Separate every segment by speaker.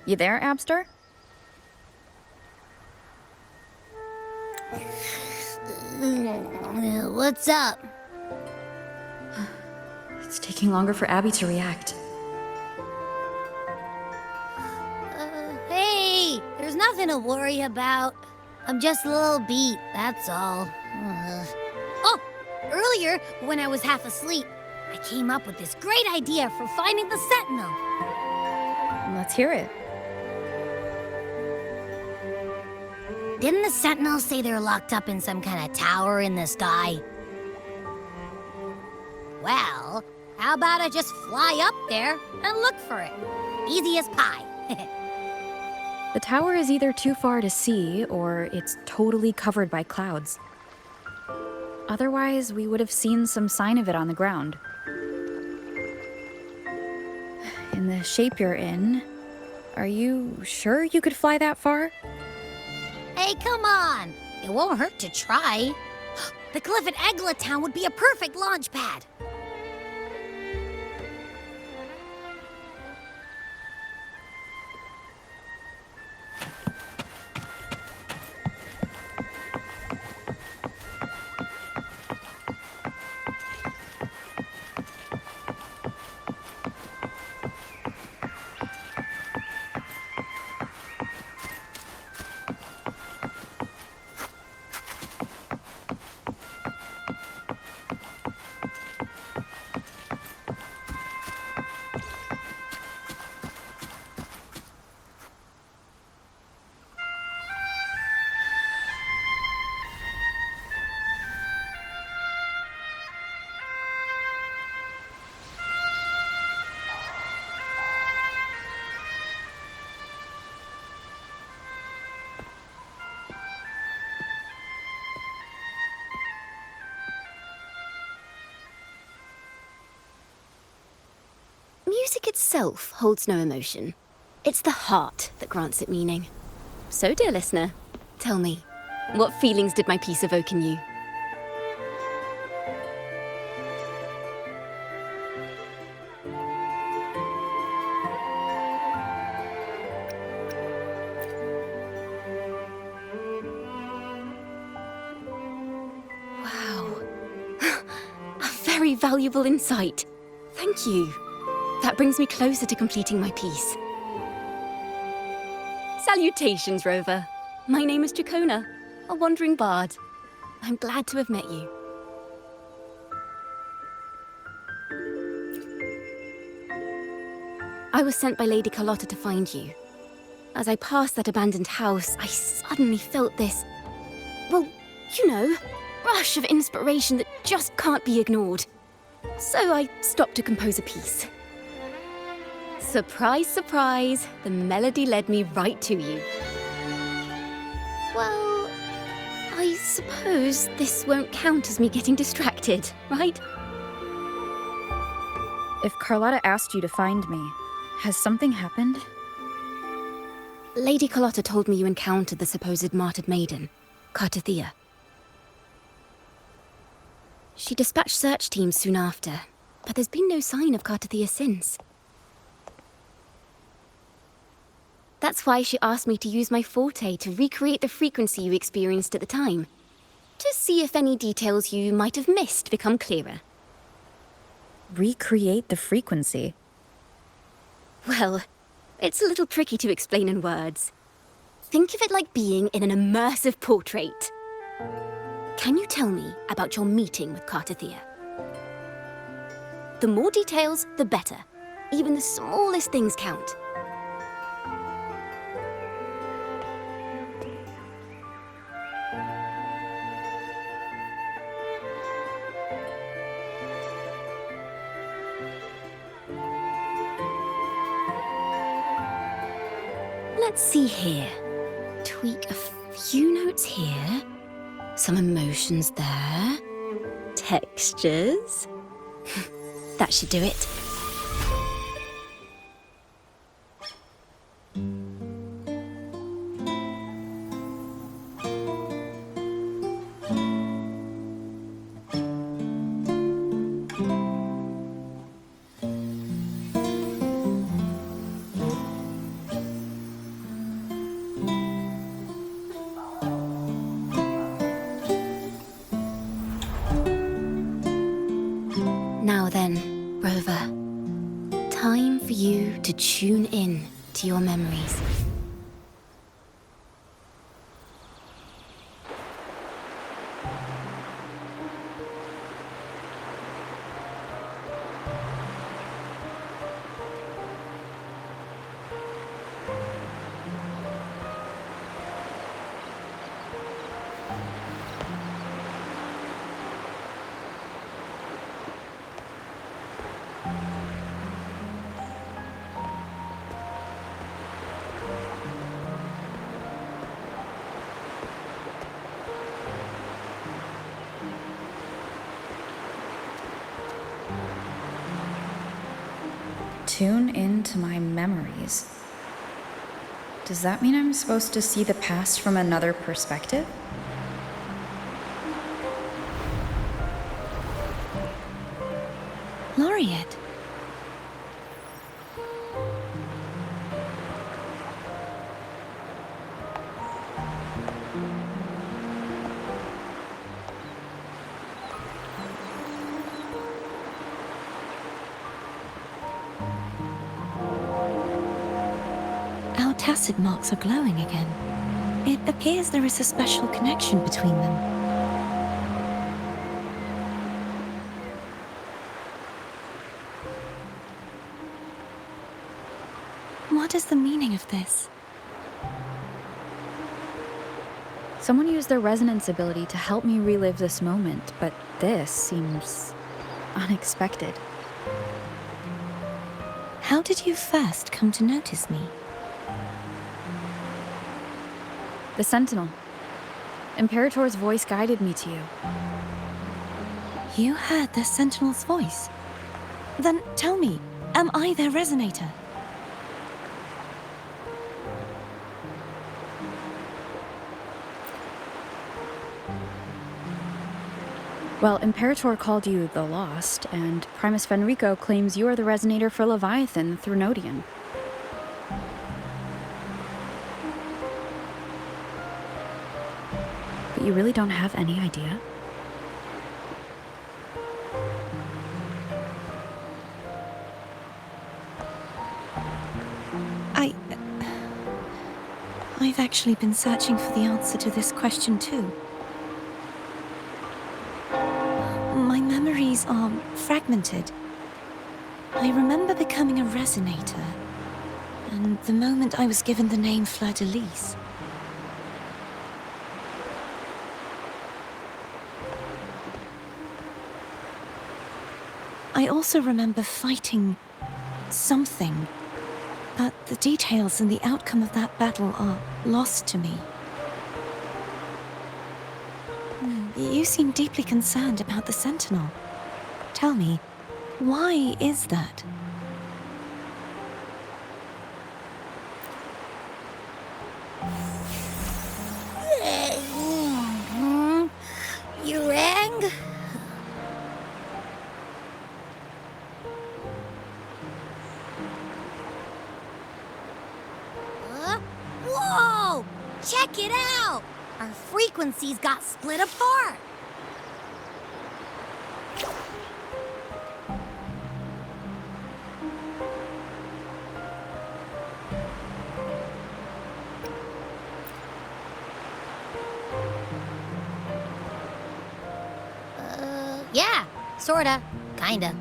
Speaker 1: You there, Abster?
Speaker 2: What's up?
Speaker 3: It's taking longer for Abby to react.
Speaker 2: Hey, there's nothing to worry about. I'm just a little beat, that's all. Oh, earlier, when I was half asleep, I came up with this great idea for finding the Sentinel.
Speaker 1: Let's hear it.
Speaker 2: Didn't the Sentinel say they're locked up in some kind of tower in the sky? Well, how about I just fly up there and look for it? Easy as pie.
Speaker 1: The tower is either too far to see, or it's totally covered by clouds. Otherwise, we would have seen some sign of it on the ground. In the shape you're in, are you sure you could fly that far?
Speaker 2: Hey, come on! It won't hurt to try. The cliff at Egla Town would be a perfect launch pad.
Speaker 4: Music itself holds no emotion. It's the heart that grants it meaning. So, dear listener, tell me, what feelings did my piece evoke in you? Wow. A very valuable insight. Thank you. That brings me closer to completing my piece. Salutations, Rover. My name is Jacona, a wandering bard. I'm glad to have met you. I was sent by Lady Carlotta to find you. As I passed that abandoned house, I suddenly felt this, well, you know, rush of inspiration that just can't be ignored. So I stopped to compose a piece. Surprise, surprise, the melody led me right to you. Well, I suppose this won't count as me getting distracted, right?
Speaker 1: If Carlotta asked you to find me, has something happened?
Speaker 4: Lady Carlotta told me you encountered the supposed martyred maiden, Cartathea. She dispatched search teams soon after, but there's been no sign of Cartathea since. That's why she asked me to use my forte to recreate the frequency you experienced at the time, to see if any details you might have missed become clearer.
Speaker 1: Recreate the frequency?
Speaker 4: Well, it's a little tricky to explain in words. Think of it like being in an immersive portrait. Can you tell me about your meeting with Cartathea? The more details, the better. Even the smallest things count. Let's see here. Tweak a few notes here. Some emotions there. Textures. That should do it. tune in to your memories.
Speaker 3: Tune into my memories. Does that mean I'm supposed to see the past from another perspective?
Speaker 4: Laureate. Our tacit marks are glowing again. It appears there is a special connection between them. What is the meaning of this?
Speaker 1: Someone used their resonance ability to help me relive this moment, but this seems unexpected.
Speaker 4: How did you first come to notice me?
Speaker 1: The Sentinel. Imperator's voice guided me to you.
Speaker 4: You heard the Sentinel's voice? Then tell me, am I their resonator?
Speaker 1: Well, Imperator called you the Lost, and Primus Fenrico claims you are the resonator for Leviathan through Nodian. But you really don't have any idea?
Speaker 4: I've actually been searching for the answer to this question too. My memories are fragmented. I remember becoming a resonator, and the moment I was given the name Fleur-de-Lis. I also remember fighting something, but the details and the outcome of that battle are lost to me. You seem deeply concerned about the Sentinel. Tell me, why is that?
Speaker 2: You rang? Whoa! Check it out! Our frequencies got split apart. Yeah, sorta, kinda.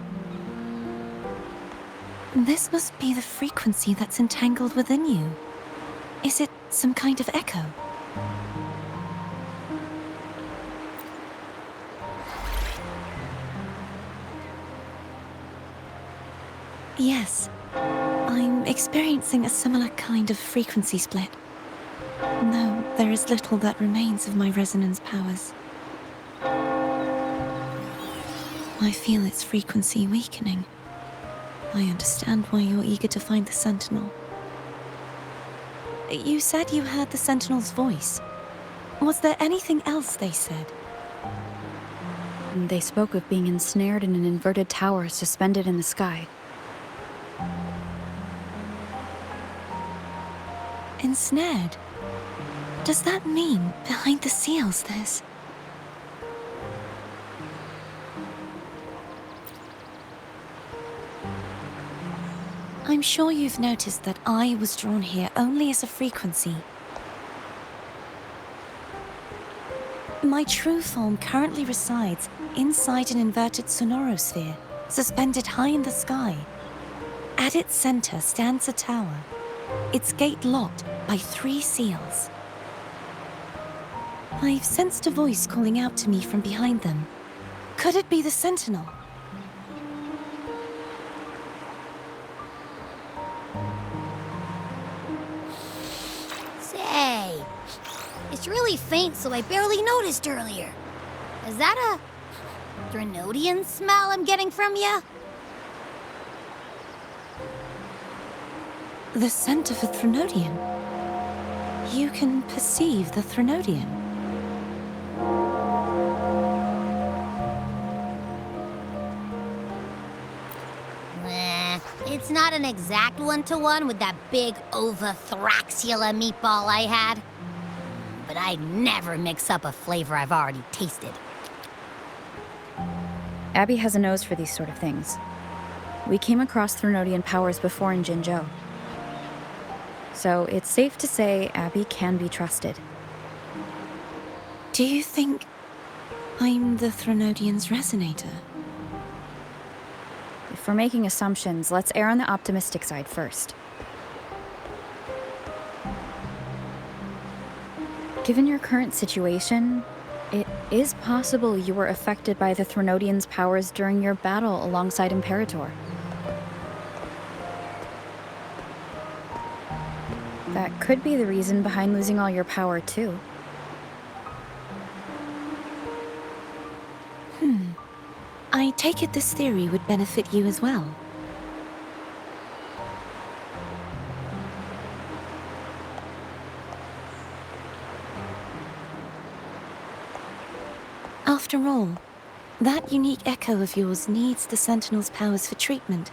Speaker 4: This must be the frequency that's entangled within you. Is it some kind of echo? Yes, I'm experiencing a similar kind of frequency split. No, there is little that remains of my resonance powers. I feel its frequency weakening. I understand why you're eager to find the Sentinel. You said you heard the Sentinel's voice. Was there anything else they said?
Speaker 1: They spoke of being ensnared in an inverted tower suspended in the sky.
Speaker 4: Ensnared? Does that mean behind the seals there's... I'm
Speaker 5: sure you've noticed that I was drawn here only as a frequency. My true form currently resides inside an inverted sonorosphere, suspended high in the sky. At its center stands a tower, its gate locked by 3 seals. I've sensed a voice calling out to me from behind them. Could it be the Sentinel?
Speaker 2: Say, it's really faint, so I barely noticed earlier. Is that a Threnodian smell I'm getting from you?
Speaker 5: The scent of a Threnodian. You can perceive the Threnodian.
Speaker 2: It's not an exact one-to-one with that big Ovathraxula meatball I had. But I'd never mix up a flavor I've already tasted.
Speaker 1: Abby has a nose for these sort of things. We came across Threnodian powers before in Jinzhou. So it's safe to say Abby can be trusted.
Speaker 5: Do you think I'm the Threnodian's resonator?
Speaker 1: If we're making assumptions, let's err on the optimistic side first. Given your current situation, it is possible you were affected by the Threnodian's powers during your battle alongside Imperator. That could be the reason behind losing all your power, too.
Speaker 5: I take it this theory would benefit you as well. After all, that unique echo of yours needs the Sentinel's powers for treatment,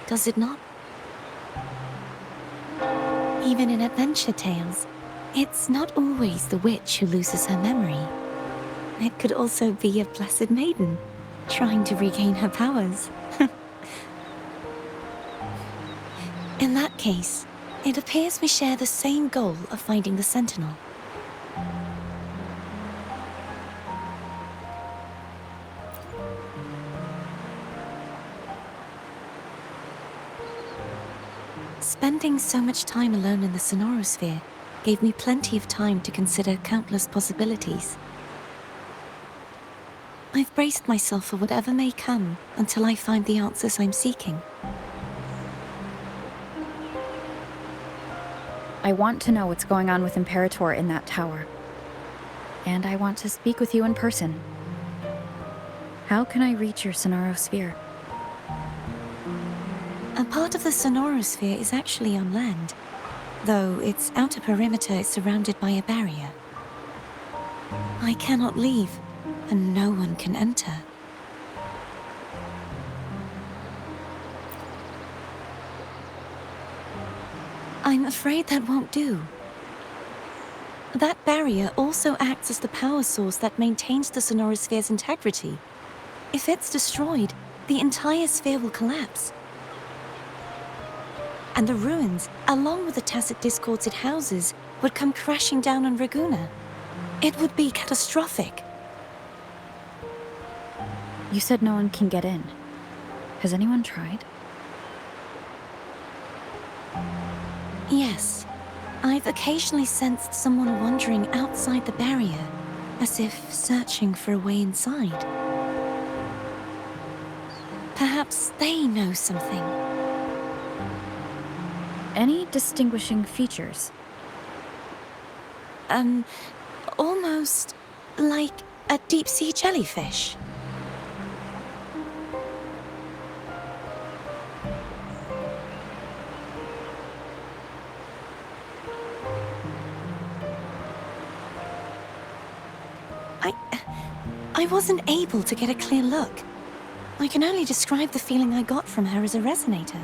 Speaker 5: does it not? Even in adventure tales, it's not always the witch who loses her memory. It could also be a blessed maiden, trying to regain her powers. In that case, it appears we share the same goal of finding the Sentinel. Spending so much time alone in the sonorosphere gave me plenty of time to consider countless possibilities. I've braced myself for whatever may come until I find the answers I'm seeking.
Speaker 1: I want to know what's going on with Imperator in that tower. And I want to speak with you in person. How can I reach your sonorosphere?
Speaker 5: A part of the sonorosphere is actually on land, though its outer perimeter is surrounded by a barrier. I cannot leave, and no one can enter. I'm afraid that won't do. That barrier also acts as the power source that maintains the sonorosphere's integrity. If it's destroyed, the entire sphere will collapse. And the ruins, along with the tacit discords it houses, would come crashing down on Raguna. It would be catastrophic.
Speaker 1: You said no one can get in. Has anyone tried?
Speaker 5: Yes. I've occasionally sensed someone wandering outside the barrier, as if searching for a way inside. Perhaps they know something.
Speaker 1: Any distinguishing features?
Speaker 5: Almost like a deep-sea jellyfish. I wasn't able to get a clear look. I can only describe the feeling I got from her as a resonator.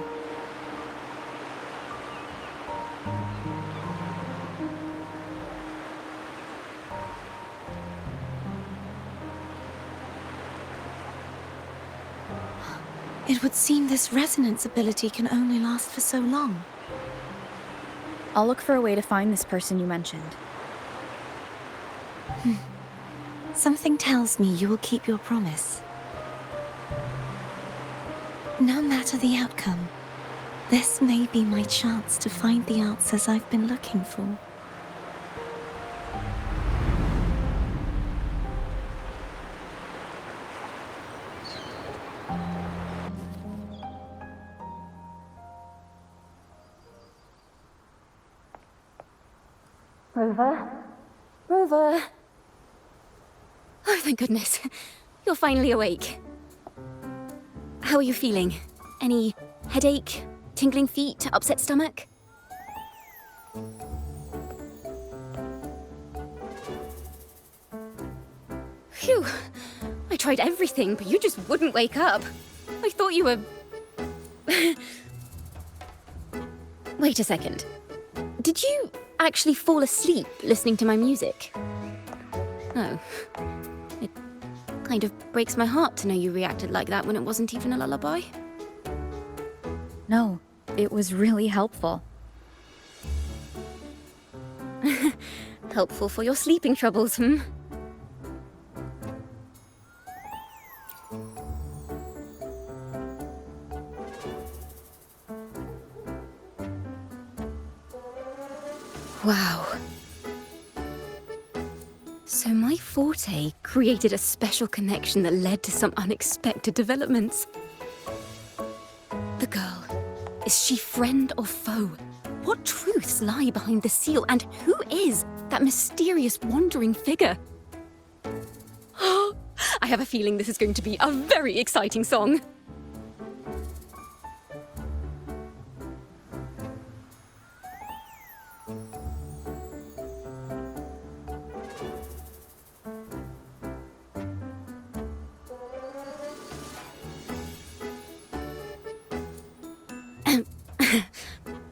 Speaker 5: It would seem this resonance ability can only last for so long.
Speaker 1: I'll look for a way to find this person you mentioned.
Speaker 5: Something tells me you will keep your promise. No matter the outcome, this may be my chance to find the answers I've been looking for.
Speaker 4: Rover? Rover? Oh, thank goodness. You're finally awake. How are you feeling? Any headache, tingling feet, upset stomach? Phew. I tried everything, but you just wouldn't wake up. I thought you were... Wait a second. Did you actually fall asleep listening to my music? Oh. It kind of breaks my heart to know you reacted like that when it wasn't even a lullaby.
Speaker 1: No, it was really helpful.
Speaker 4: Helpful for your sleeping troubles, hmm? Wow. So my forte created a special connection that led to some unexpected developments. The girl, is she friend or foe? What truths lie behind the seal, and who is that mysterious wandering figure? I have a feeling this is going to be a very exciting song.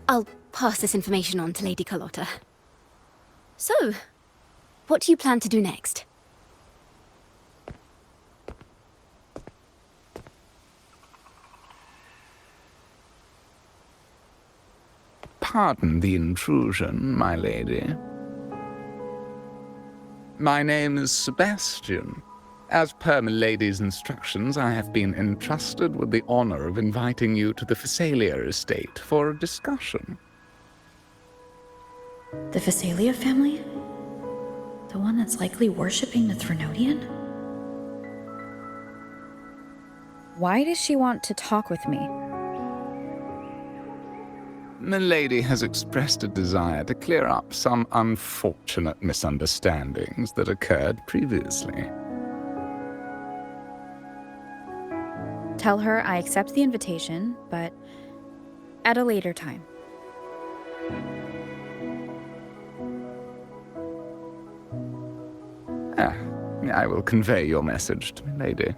Speaker 4: I'll pass this information on to Lady Carlotta. So, what do you plan to do next?
Speaker 6: Pardon the intrusion, my lady. My name is Sebastian. As per my lady's instructions, I have been entrusted with the honor of inviting you to the Phasalia estate for a discussion.
Speaker 3: The Phasalia family? The one that's likely worshipping the Threnodian?
Speaker 1: Why does she want to talk with me?
Speaker 6: My lady has expressed a desire to clear up some unfortunate misunderstandings that occurred previously.
Speaker 1: Tell her I accept the invitation, but at a later time.
Speaker 6: I will convey your message to my lady.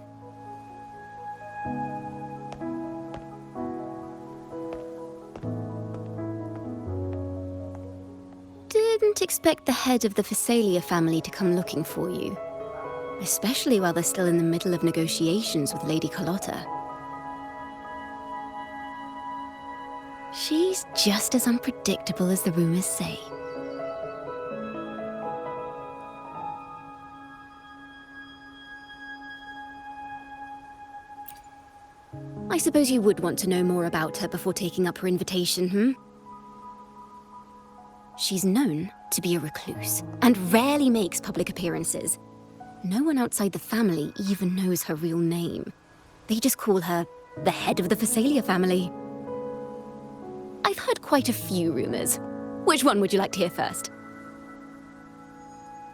Speaker 4: Didn't expect the head of the Phasalia family to come looking for you. Especially while they're still in the middle of negotiations with Lady Carlotta. She's just as unpredictable as the rumors say. I suppose you would want to know more about her before taking up her invitation, hmm? She's known to be a recluse, and rarely makes public appearances. No one outside the family even knows her real name. They just call her the head of the Phasalia family. I've heard quite a few rumors. Which one would you like to hear first?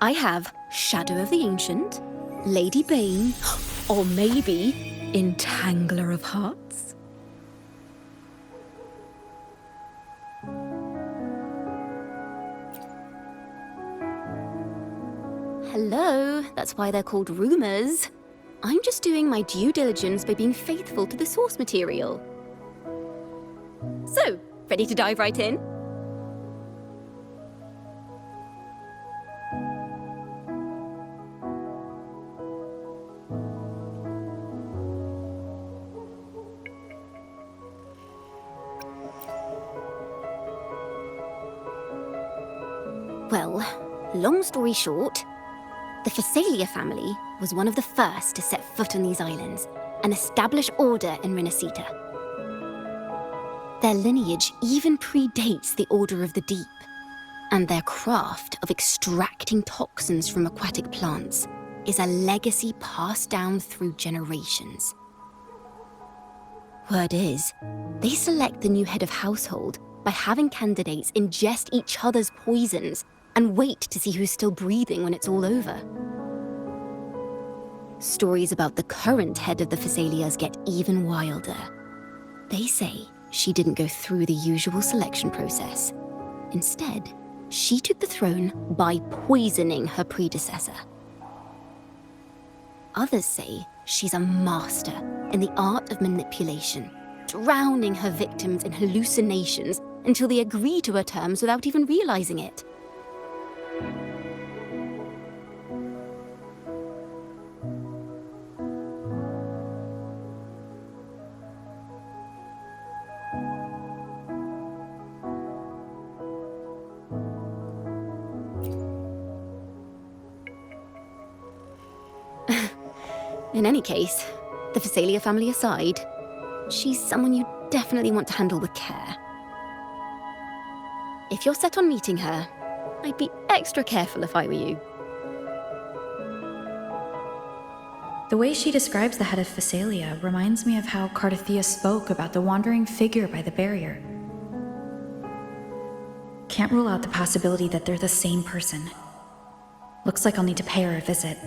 Speaker 4: I have Shadow of the Ancient, Lady Bane, or maybe Entangler of Hearts. Hello, that's why they're called rumors. I'm just doing my due diligence by being faithful to the source material. So, ready to dive right in? Well, long story short, the Phasalia family was one of the first to set foot on these islands and establish order in Renacita. Their lineage even predates the Order of the Deep, and their craft of extracting toxins from aquatic plants is a legacy passed down through generations. Word is, they select the new head of household by having candidates ingest each other's poisons and wait to see who's still breathing when it's all over. Stories about the current head of the Phasalias get even wilder. They say she didn't go through the usual selection process. Instead, she took the throne by poisoning her predecessor. Others say she's a master in the art of manipulation, drowning her victims in hallucinations until they agree to her terms without even realizing it. In any case, the Phasalia family aside, she's someone you definitely want to handle with care. If you're set on meeting her, I'd be extra careful if I were you.
Speaker 3: The way she describes the head of Phasalia reminds me of how Cardothea spoke about the wandering figure by the barrier. Can't rule out the possibility that they're the same person. Looks like I'll need to pay her a visit.